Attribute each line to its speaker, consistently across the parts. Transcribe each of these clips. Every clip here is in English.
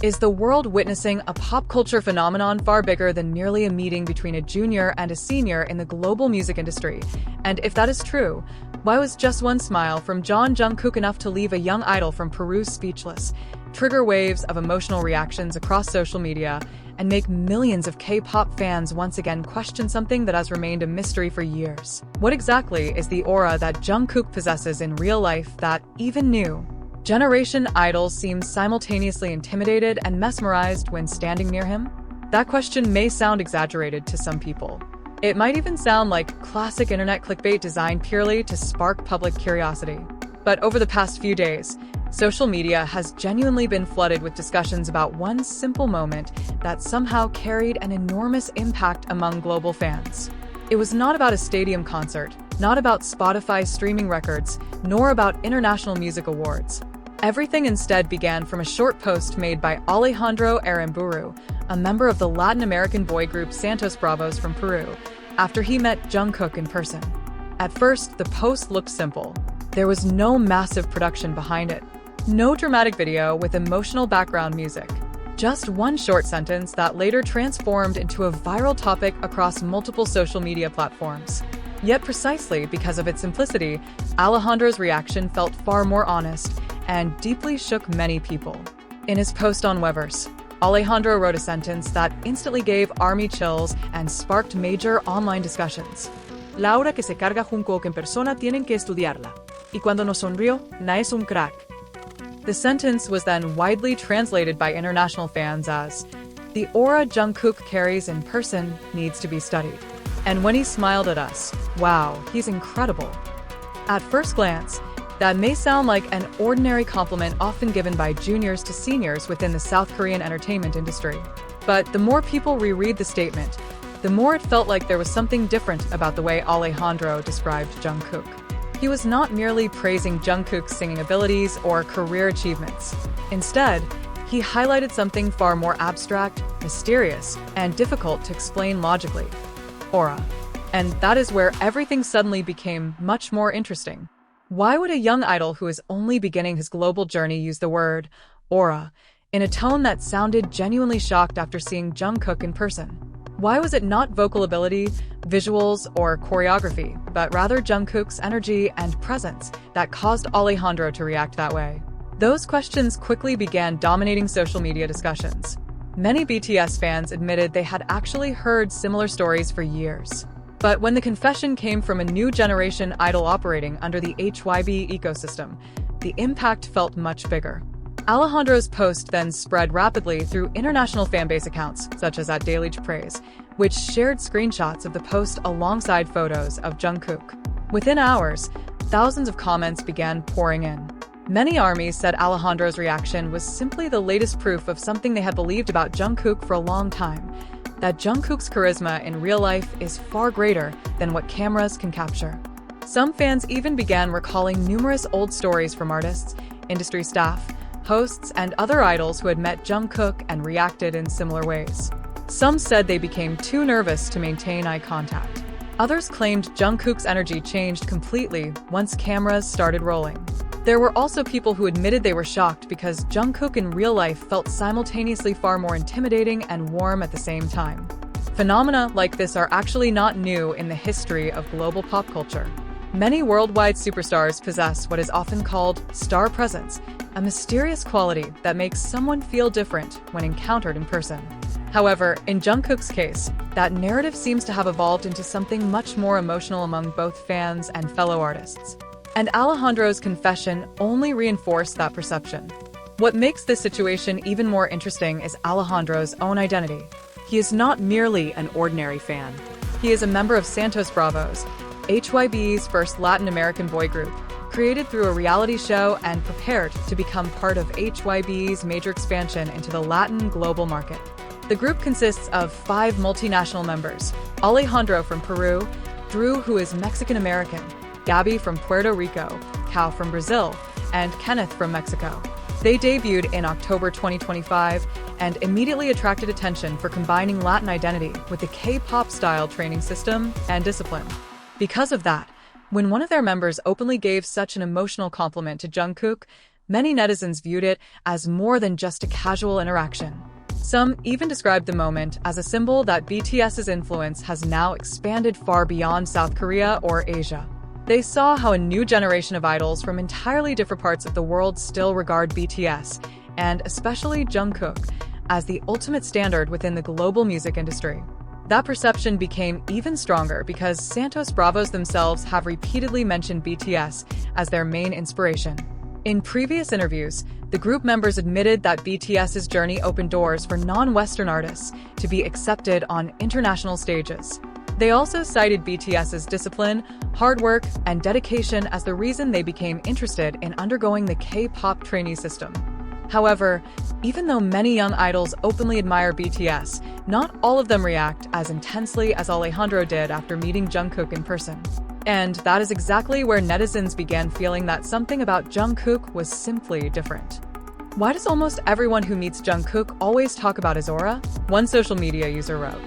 Speaker 1: Is the world witnessing a pop culture phenomenon far bigger than merely a meeting between a junior and a senior in the global music industry? And if that is true, why was just one smile from Jungkook enough to leave a young idol from Peru speechless, trigger waves of emotional reactions across social media, and make millions of K-pop fans once again question something that has remained a mystery for years? What exactly is the aura that Jungkook possesses in real life that, even new generation idols seem simultaneously intimidated and mesmerized when standing near him? That question may sound exaggerated to some people. It might even sound like classic internet clickbait designed purely to spark public curiosity. But over the past few days, social media has genuinely been flooded with discussions about one simple moment that somehow carried an enormous impact among global fans. It was not about a stadium concert, not about Spotify streaming records, nor about international music awards. Everything instead began from a short post made by Alejandro, a member of the Latin American boy group Santos Braavos from Peru, after he met Jungkook in person. At first, the post looked simple. There was no massive production behind it, no dramatic video with emotional background music. Just one short sentence that later transformed into a viral topic across multiple social media platforms. Yet precisely because of its simplicity, Alejandro's reaction felt far more honest and deeply shook many people. In his post on Weverse, Alejandro wrote a sentence that instantly gave army chills and sparked major online discussions.
Speaker 2: La aura que se carga Jungkook en persona tienen que estudiarla. Y cuando nos sonrió, na es un crack.
Speaker 1: The sentence was then widely translated by international fans as, "The aura Jungkook carries in person needs to be studied. And when he smiled at us, wow, he's incredible." At first glance, that may sound like an ordinary compliment often given by juniors to seniors within the South Korean entertainment industry. But the more people reread the statement, the more it felt like there was something different about the way Alejandro described Jungkook. He was not merely praising Jungkook's singing abilities or career achievements. Instead, he highlighted something far more abstract, mysterious, and difficult to explain logically: aura. And that is where everything suddenly became much more interesting. Why would a young idol who is only beginning his global journey use the word aura in a tone that sounded genuinely shocked after seeing Jungkook in person? Why was it not vocal ability, visuals, or choreography, but rather Jungkook's energy and presence that caused Alejandro to react that way? Those questions quickly began dominating social media discussions. Many BTS fans admitted they had actually heard similar stories for years. But when the confession came from a new generation idol operating under the HYB ecosystem, the impact felt much bigger. Alejandro's post then spread rapidly through international fanbase accounts, such as @DailyPraise, which shared screenshots of the post alongside photos of Jungkook. Within hours, thousands of comments began pouring in. Many armies said Alejandro's reaction was simply the latest proof of something they had believed about Jungkook for a long time: that Jungkook's charisma in real life is far greater than what cameras can capture. Some fans even began recalling numerous old stories from artists, industry staff, hosts, and other idols who had met Jungkook and reacted in similar ways. Some said they became too nervous to maintain eye contact. Others claimed Jungkook's energy changed completely once cameras started rolling. There were also people who admitted they were shocked because Jungkook in real life felt simultaneously far more intimidating and warm at the same time. Phenomena like this are actually not new in the history of global pop culture. Many worldwide superstars possess what is often called star presence, a mysterious quality that makes someone feel different when encountered in person. However, in Jungkook's case, that narrative seems to have evolved into something much more emotional among both fans and fellow artists. And Alejandro's confession only reinforced that perception. What makes this situation even more interesting is Alejandro's own identity. He is not merely an ordinary fan. He is a member of Santos Braavos, HYB's first Latin American boy group, created through a reality show and prepared to become part of HYB's major expansion into the Latin global market. The group consists of 5 multinational members: Alejandro from Peru, Drew, who is Mexican-American, Gabby from Puerto Rico, Kao from Brazil, and Kenneth from Mexico. They debuted in October 2025 and immediately attracted attention for combining Latin identity with the K-pop style training system and discipline. Because of that, when one of their members openly gave such an emotional compliment to Jungkook, Many netizens viewed it as more than just a casual interaction. Some even described the moment as a symbol that BTS's influence has now expanded far beyond South Korea or Asia. They saw how a new generation of idols from entirely different parts of the world still regard BTS, and especially Jungkook, as the ultimate standard within the global music industry. That perception became even stronger because Santos Braavos themselves have repeatedly mentioned BTS as their main inspiration. In previous interviews, the group members admitted that BTS's journey opened doors for non-Western artists to be accepted on international stages. They also cited BTS's discipline, hard work, and dedication as the reason they became interested in undergoing the K-pop trainee system. However, even though many young idols openly admire BTS, not all of them react as intensely as Alejandro did after meeting Jungkook in person. And that is exactly where netizens began feeling that something about Jungkook was simply different. Why does almost everyone who meets Jungkook always talk about his aura? One social media user wrote,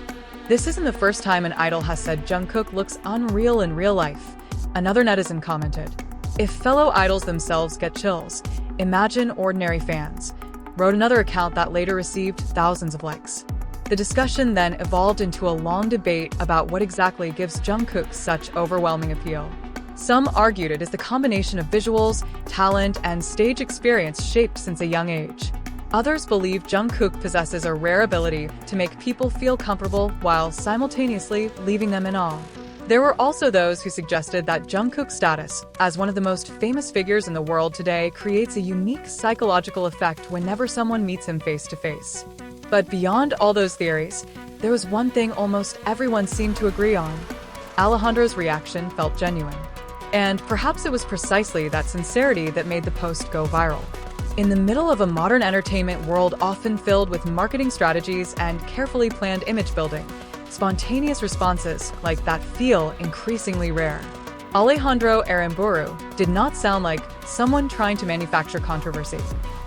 Speaker 1: "This isn't the first time an idol has said Jungkook looks unreal in real life." Another netizen commented, "If fellow idols themselves get chills, imagine ordinary fans," wrote another account that later received thousands of likes. The discussion then evolved into a long debate about what exactly gives Jungkook such overwhelming appeal. Some argued it is the combination of visuals, talent, and stage experience shaped since a young age. Others believe Jungkook possesses a rare ability to make people feel comfortable while simultaneously leaving them in awe. There were also those who suggested that Jungkook's status as one of the most famous figures in the world today creates a unique psychological effect whenever someone meets him face to face. But beyond all those theories, there was one thing almost everyone seemed to agree on. Alejandro's reaction felt genuine. And perhaps it was precisely that sincerity that made the post go viral. In the middle of a modern entertainment world often filled with marketing strategies and carefully planned image building, spontaneous responses like that feel increasingly rare. Alejandro Aramburu did not sound like someone trying to manufacture controversy.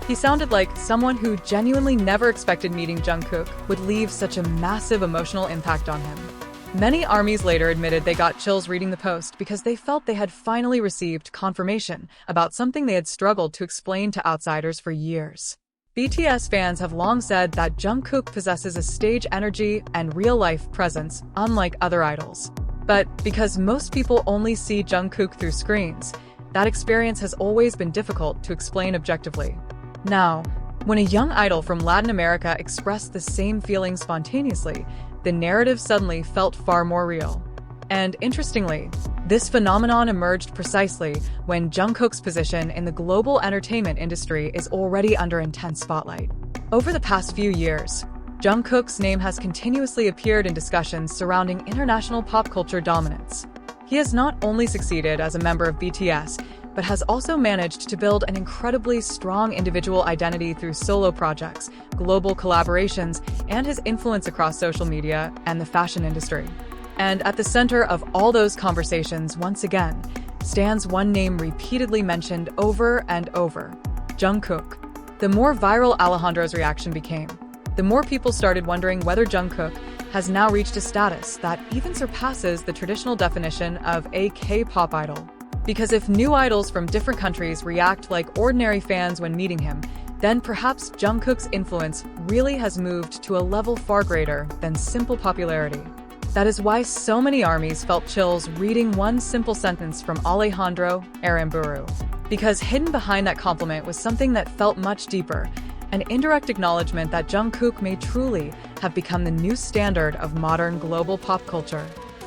Speaker 1: He sounded like someone who genuinely never expected meeting Jungkook would leave such a massive emotional impact on him. Many ARMYs later admitted they got chills reading the post because they felt they had finally received confirmation about something they had struggled to explain to outsiders for years. BTS fans have long said that Jungkook possesses a stage energy and real-life presence unlike other idols. But because most people only see Jungkook through screens, that experience has always been difficult to explain objectively. Now, when a young idol from Latin America expressed the same feeling spontaneously, the narrative suddenly felt far more real. And interestingly, this phenomenon emerged precisely when Jungkook's position in the global entertainment industry is already under intense spotlight. Over the past few years, Jungkook's name has continuously appeared in discussions surrounding international pop culture dominance. He has not only succeeded as a member of BTS, but has also managed to build an incredibly strong individual identity through solo projects, global collaborations, and his influence across social media and the fashion industry. And at the center of all those conversations, once again, stands one name repeatedly mentioned over and over: Jungkook. The more viral Alejandro's reaction became, the more people started wondering whether Jungkook has now reached a status that even surpasses the traditional definition of a K-pop idol. Because if new idols from different countries react like ordinary fans when meeting him, then perhaps Jungkook's influence really has moved to a level far greater than simple popularity. That is why so many ARMYs felt chills reading one simple sentence from Alejandro Aramburu. Because hidden behind that compliment was something that felt much deeper, an indirect acknowledgement that Jungkook may truly have become the new standard of modern global pop culture.